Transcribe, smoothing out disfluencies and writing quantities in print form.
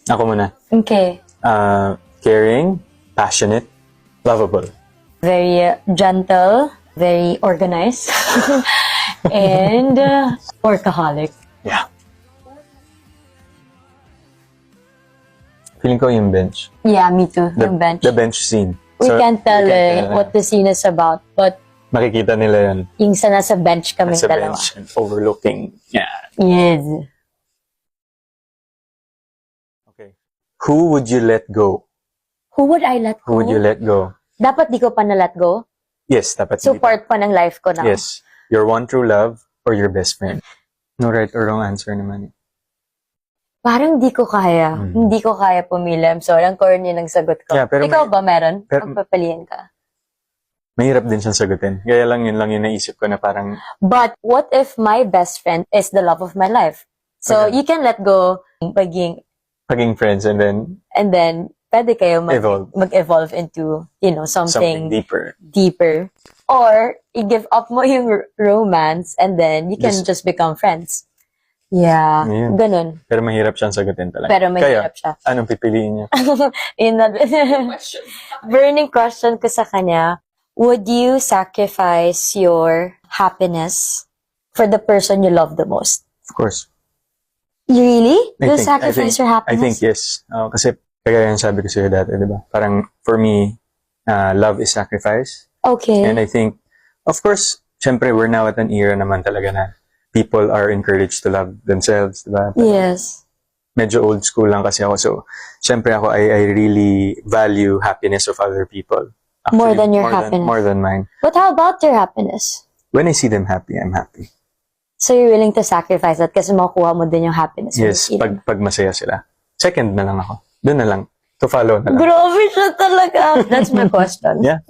Ako muna. Okay. Caring, passionate, lovable. Very gentle, very organized, and workaholic. Yeah. Feeling ko yung bench. Yeah, me too. The, Yung bench. the bench scene. We can't tell we what the scene is about, but makikita nila yun. yung sa nasa bench kaming Sa dalawa. bench and overlooking. Yeah. Yes. Okay. Who would you let go? Who would I let Who go? would you let go? Dapat di ko pa na-let go? Yes, dapat So, hindi. part pa ng life ko na. Yes. Your one true love or your best friend. No right or wrong answer naman. Parang di ko kaya. Hindi ko kaya pumili. I'm sorry, ang corny ng sagot ko. Yeah, pero Ikaw ba meron? pero- Magpapiliin ka. Mahirap din siyang sagutin. Kaya lang yun naisip ko na parang, But what if my best friend is the love of my life? So, Okay. you can let go paging, paging friends and then pwede kayo Evolve. mag-evolve into, something something deeper. deeper. Or, i-give up mo yung romance and then you can Just- just become friends. Yeah, Yun. ganun. Pero mahirap siyang sagutin talaga. Pero mahirap Kaya, siya. anong pipiliin niya? In burning question ko sa kanya, would you sacrifice your happiness for the person you love the most? Of course. You really? I You'll think- sacrifice your I happiness? think yes. Kasi kagaya yung sabi ko sa'yo dati, di ba? Parang for me, love is sacrifice. Okay. And I think, of course, syempre we're now at an era naman talaga na people are encouraged to love themselves, di ba? Yes. Medyo old school lang kasi ako. So, syempre ako, I really value happiness of other people. More than your happiness. More than mine. But how about your happiness? When I see them happy, I'm happy. So you're willing to sacrifice that kasi makukuha mo din yung happiness. when Yes, you see them. pag masaya sila. Second na lang ako. Doon na lang. To follow na lang. Grabe siya talaga. That's my question. Yeah.